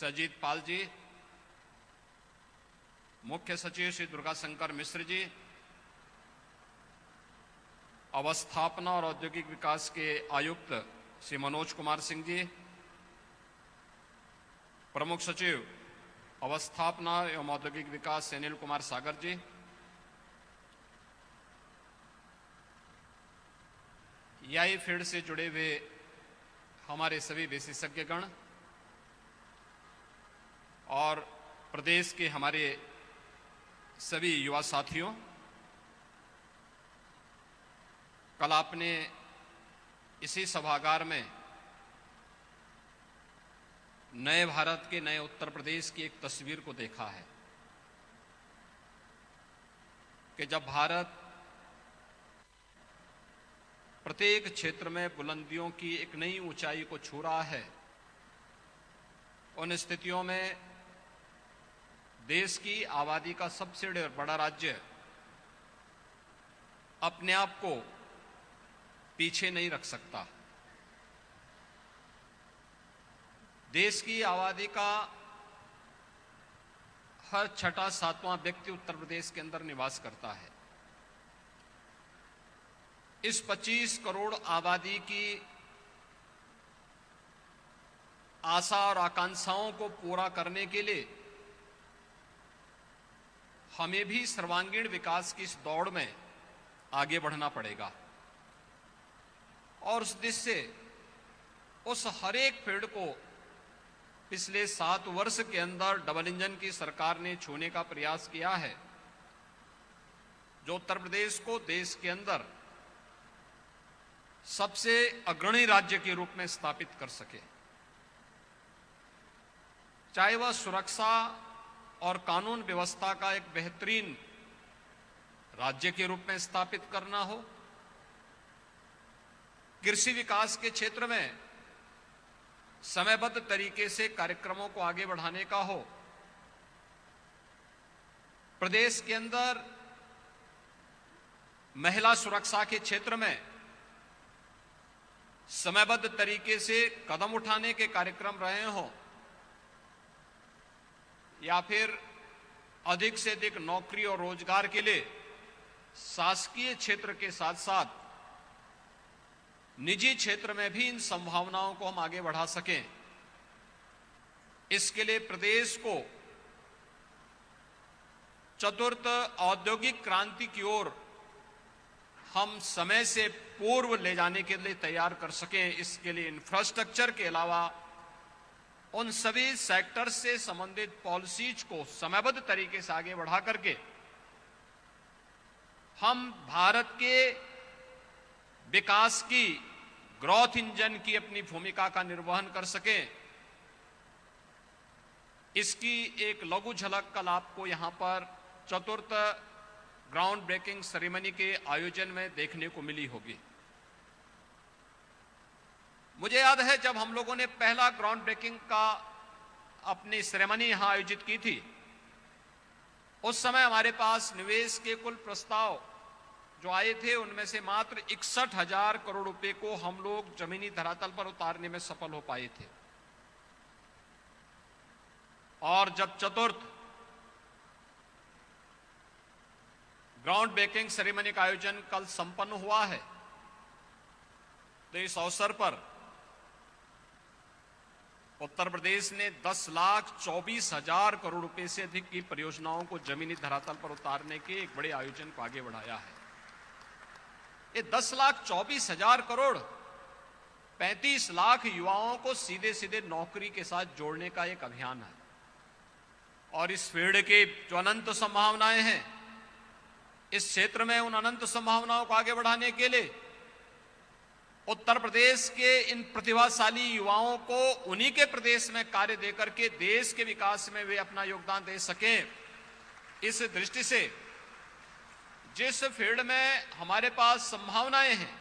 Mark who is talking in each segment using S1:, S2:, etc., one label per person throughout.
S1: श्री अजीत पाल जी, मुख्य सचिव श्री दुर्गा शंकर मिश्र जी, अवस्थापना और औद्योगिक विकास के आयुक्त श्री मनोज कुमार सिंह जी, प्रमुख सचिव अवस्थापना एवं औद्योगिक विकास अनिल कुमार सागर जी, याई फील्ड से जुड़े हुए हमारे सभी विशेषज्ञगण और प्रदेश के हमारे सभी युवा साथियों, कल आपने इसी सभागार में नए भारत के नए उत्तर प्रदेश की एक तस्वीर को देखा है कि जब भारत प्रत्येक क्षेत्र में बुलंदियों की एक नई ऊंचाई को छू रहा है, उन स्थितियों में देश की आबादी का सबसे बड़ा राज्य अपने आप को पीछे नहीं रख सकता। देश की आबादी का हर छठा सातवां व्यक्ति उत्तर प्रदेश के अंदर निवास करता है। इस 25 करोड़ आबादी की आशा और आकांक्षाओं को पूरा करने के लिए हमें भी सर्वांगीण विकास की इस दौड़ में आगे बढ़ना पड़ेगा और उस दिशा से उस हर एक पेड़ को पिछले 7 वर्ष के अंदर डबल इंजन की सरकार ने छूने का प्रयास किया है, जो उत्तर प्रदेश को देश के अंदर सबसे अग्रणी राज्य के रूप में स्थापित कर सके। चाहे वह सुरक्षा और कानून व्यवस्था का एक बेहतरीन राज्य के रूप में स्थापित करना हो, कृषि विकास के क्षेत्र में समयबद्ध तरीके से कार्यक्रमों को आगे बढ़ाने का हो, प्रदेश के अंदर महिला सुरक्षा के क्षेत्र में समयबद्ध तरीके से कदम उठाने के कार्यक्रम रहे हों, या फिर अधिक से अधिक नौकरी और रोजगार के लिए शासकीय क्षेत्र के साथ साथ निजी क्षेत्र में भी इन संभावनाओं को हम आगे बढ़ा सकें, इसके लिए प्रदेश को चतुर्थ औद्योगिक क्रांति की ओर हम समय से पूर्व ले जाने के लिए तैयार कर सकें। इसके लिए इंफ्रास्ट्रक्चर के अलावा उन सभी सेक्टर से संबंधित पॉलिसीज को समयबद्ध तरीके से आगे बढ़ा करके हम भारत के विकास की ग्रोथ इंजन की अपनी भूमिका का निर्वहन कर सकें। इसकी एक लघु झलक कल आपको यहां पर चतुर्थ ग्राउंड ब्रेकिंग सेरेमनी के आयोजन में देखने को मिली होगी। मुझे याद है जब हम लोगों ने पहला ग्राउंड ब्रेकिंग का अपनी सेरेमनी यहां आयोजित की थी, उस समय हमारे पास निवेश के कुल प्रस्ताव जो आए थे उनमें से मात्र 61,000 करोड़ रुपए को हम लोग जमीनी धरातल पर उतारने में सफल हो पाए थे। और जब चतुर्थ ग्राउंड ब्रेकिंग सेरेमनी का आयोजन कल संपन्न हुआ है, तो इस अवसर पर उत्तर प्रदेश ने 10,24,000 करोड़ रुपए से अधिक की परियोजनाओं को जमीनी धरातल पर उतारने के एक बड़े आयोजन को आगे बढ़ाया है। ये 10,24,000 करोड़ 35 लाख युवाओं को सीधे सीधे नौकरी के साथ जोड़ने का एक अभियान है और इस फील्ड के जो अनंत संभावनाएं हैं, इस क्षेत्र में उन अनंत संभावनाओं को आगे बढ़ाने के लिए उत्तर प्रदेश के इन प्रतिभाशाली युवाओं को उन्हीं के प्रदेश में कार्य देकर के देश के विकास में वे अपना योगदान दे सकें। इस दृष्टि से जिस फील्ड में हमारे पास संभावनाएं हैं,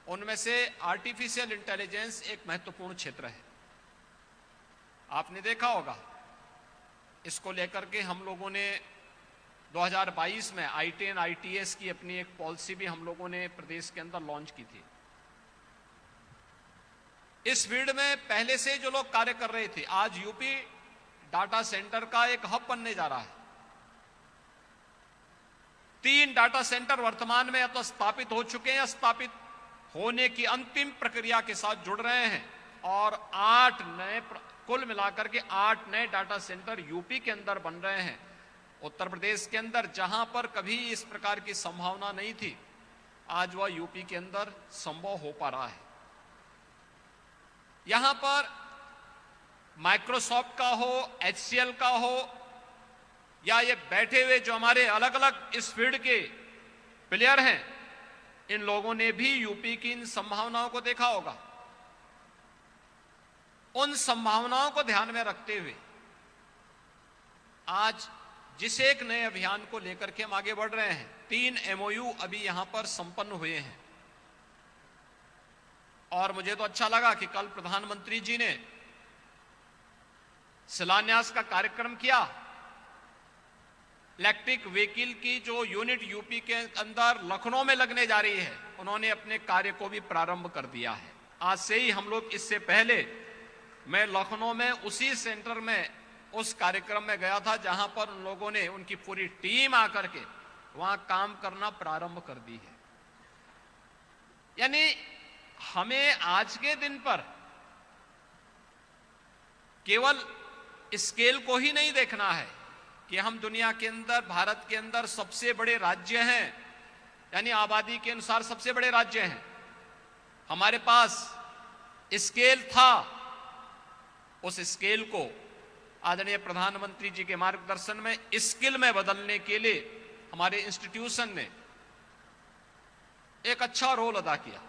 S1: उनमें से आर्टिफिशियल इंटेलिजेंस एक महत्वपूर्ण क्षेत्र है। आपने देखा होगा, इसको लेकर के हम लोगों ने 2022 में आईटी एंड आईटीएस की अपनी एक पॉलिसी भी हम लोगों ने प्रदेश के अंदर लॉन्च की थी। इस फील्ड में पहले से जो लोग कार्य कर रहे थे, आज यूपी डाटा सेंटर का एक हब बनने जा रहा है। 3 डाटा सेंटर वर्तमान में या तो स्थापित हो चुके हैं या स्थापित होने की अंतिम प्रक्रिया के साथ जुड़ रहे हैं, और 8 नए, कुल मिलाकर के 8 नए डाटा सेंटर यूपी के अंदर बन रहे हैं। उत्तर प्रदेश के अंदर जहां पर कभी इस प्रकार की संभावना नहीं थी, आज वह यूपी के अंदर संभव हो पा रहा है। यहां पर माइक्रोसॉफ्ट का हो, HCL का हो, या ये बैठे हुए जो हमारे अलग अलग इस फील्ड के प्लेयर हैं, इन लोगों ने भी यूपी की इन संभावनाओं को देखा होगा। उन संभावनाओं को ध्यान में रखते हुए आज जिस एक नए अभियान को लेकर के हम आगे बढ़ रहे हैं, 3 MOU अभी यहां पर संपन्न हुए हैं। और मुझे तो अच्छा लगा कि कल प्रधानमंत्री जी ने शिलान्यास का कार्यक्रम किया। इलेक्ट्रिक व्हीकल की जो यूनिट यूपी के अंदर लखनऊ में लगने जा रही है, उन्होंने अपने कार्य को भी प्रारंभ कर दिया है। आज से ही हम लोग, इससे पहले मैं लखनऊ में उसी सेंटर में उस कार्यक्रम में गया था जहां पर उन लोगों ने, उनकी पूरी टीम आकर के वहां काम करना प्रारंभ कर दी है। यानी हमें आज के दिन पर केवल स्केल को ही नहीं देखना है कि हम दुनिया के अंदर, भारत के अंदर सबसे बड़े राज्य हैं, यानी आबादी के अनुसार सबसे बड़े राज्य हैं। हमारे पास स्केल था, उस स्केल को आदरणीय प्रधानमंत्री जी के मार्गदर्शन में स्किल में बदलने के लिए हमारे इंस्टीट्यूशन ने एक अच्छा रोल अदा किया।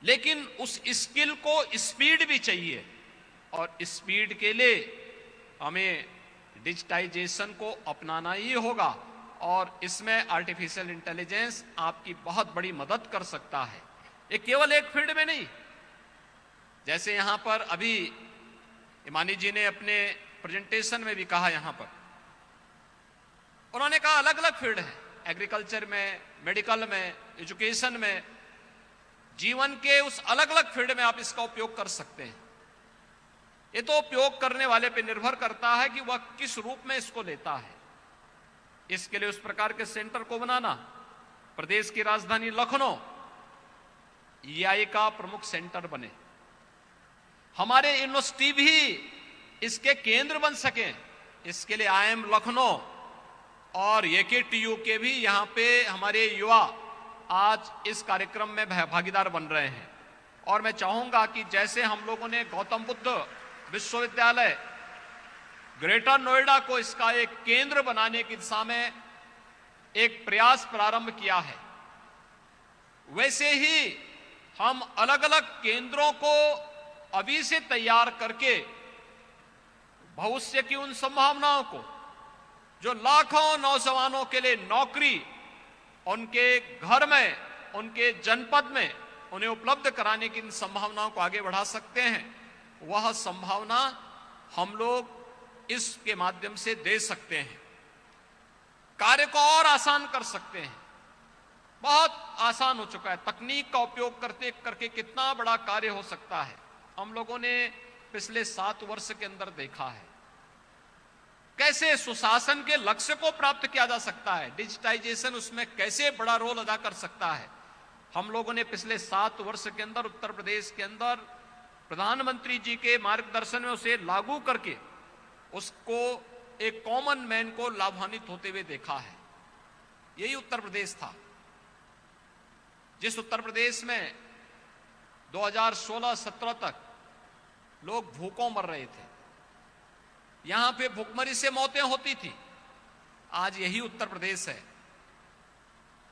S1: लेकिन उस स्किल को स्पीड भी चाहिए, और स्पीड के लिए हमें डिजिटाइजेशन को अपनाना ही होगा, और इसमें आर्टिफिशियल इंटेलिजेंस आपकी बहुत बड़ी मदद कर सकता है। ये केवल एक फील्ड में नहीं, जैसे यहां पर अभी इमानी जी ने अपने प्रेजेंटेशन में भी कहा, यहां पर उन्होंने कहा अलग अलग फील्ड है, एग्रीकल्चर में, मेडिकल में, एजुकेशन में, जीवन के उस अलग अलग फील्ड में आप इसका उपयोग कर सकते हैं। ये तो उपयोग करने वाले पे निर्भर करता है कि वह किस रूप में इसको लेता है। इसके लिए उस प्रकार के सेंटर को बनाना, प्रदेश की राजधानी लखनऊ EI का प्रमुख सेंटर बने, हमारे यूनिवर्सिटी भी इसके केंद्र बन सके, इसके लिए IIM लखनऊ और AKTU के भी यहां पे हमारे युवा आज इस कार्यक्रम में भागीदार बन रहे हैं। और मैं चाहूंगा कि जैसे हम लोगों ने गौतम बुद्ध विश्वविद्यालय ग्रेटर नोएडा को इसका एक केंद्र बनाने की दिशा में एक प्रयास प्रारंभ किया है, वैसे ही हम अलग अलग केंद्रों को अभी से तैयार करके भविष्य की उन संभावनाओं को, जो लाखों नौजवानों के लिए नौकरी उनके घर में, उनके जनपद में उन्हें उपलब्ध कराने की इन संभावनाओं को आगे बढ़ा सकते हैं, वह संभावना हम लोग इसके माध्यम से दे सकते हैं। कार्य को और आसान कर सकते हैं। बहुत आसान हो चुका है, तकनीक का उपयोग करते करके कितना बड़ा कार्य हो सकता है, हम लोगों ने पिछले 7 वर्ष के अंदर देखा है। कैसे सुशासन के लक्ष्य को प्राप्त किया जा सकता है, डिजिटाइजेशन उसमें कैसे बड़ा रोल अदा कर सकता है। हम लोगों ने पिछले 7 वर्ष के अंदर उत्तर प्रदेश के अंदर प्रधानमंत्री जी के मार्गदर्शन में उसे लागू करके उसको एक कॉमन मैन को लाभान्वित होते हुए देखा है। यही उत्तर प्रदेश था, जिस उत्तर प्रदेश में 2016-17 तक लोग भूखों मर रहे थे, यहां पे भूखमरी से मौतें होती थी। आज यही उत्तर प्रदेश है।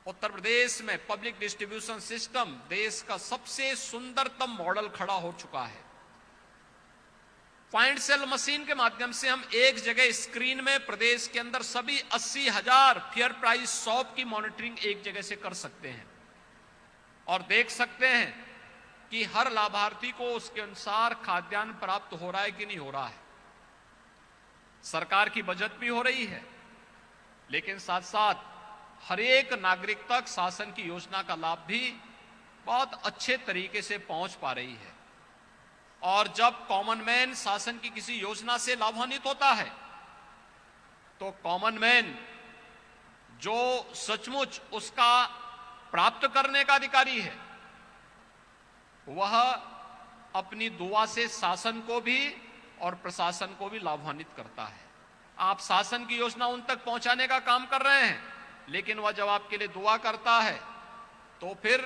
S1: उत्तर प्रदेश में पब्लिक डिस्ट्रीब्यूशन सिस्टम देश का सबसे सुंदरतम मॉडल खड़ा हो चुका है। पॉइंट सेल मशीन के माध्यम से हम एक जगह स्क्रीन में प्रदेश के अंदर सभी 80,000 फेयर प्राइस शॉप की मॉनिटरिंग एक जगह से कर सकते हैं और देख सकते हैं कि हर लाभार्थी को उसके अनुसार खाद्यान्न प्राप्त हो रहा है कि नहीं हो रहा है। सरकार की बचत भी हो रही है, लेकिन साथ साथ हर एक नागरिक तक शासन की योजना का लाभ भी बहुत अच्छे तरीके से पहुंच पा रही है। और जब कॉमन मैन शासन की किसी योजना से लाभान्वित होता है तो कॉमन मैन जो सचमुच उसका प्राप्त करने का अधिकारी है वह अपनी दुआ से शासन को भी और प्रशासन को भी लाभान्वित करता है। आप शासन की योजना उन तक पहुंचाने का काम कर रहे हैं, लेकिन वह जब आपके लिए दुआ करता है तो फिर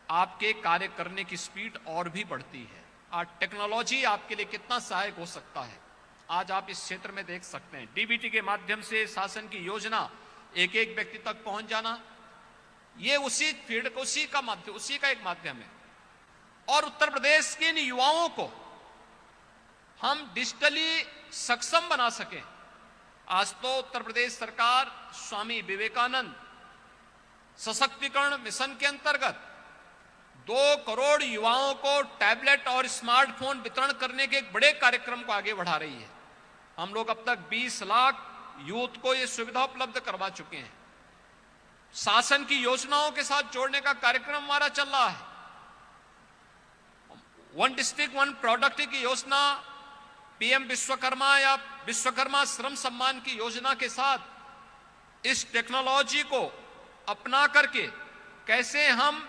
S1: आपके कार्य करने की स्पीड और भी बढ़ती है। आज टेक्नोलॉजी आपके लिए कितना सहायक हो सकता है, आज आप इस क्षेत्र में देख सकते हैं। डीबीटी के माध्यम से शासन की योजना एक एक व्यक्ति तक पहुंच जाना, ये उसी का एक माध्यम है। और उत्तर प्रदेश के इन युवाओं को हम डिजिटली सक्षम बना सकें। आज तो उत्तर प्रदेश सरकार स्वामी विवेकानंद सशक्तिकरण मिशन के अंतर्गत 2 करोड़ युवाओं को टैबलेट और स्मार्टफोन वितरण करने के एक बड़े कार्यक्रम को आगे बढ़ा रही है। हम लोग अब तक 20 लाख यूथ को यह सुविधा उपलब्ध करवा चुके हैं। शासन की योजनाओं के साथ जोड़ने का कार्यक्रम हमारा चल रहा है। 1 डिस्ट्रिक्ट 1 प्रोडक्ट की योजना, पीएम विश्वकर्मा या विश्वकर्मा श्रम सम्मान की योजना के साथ इस टेक्नोलॉजी को अपना करके कैसे हम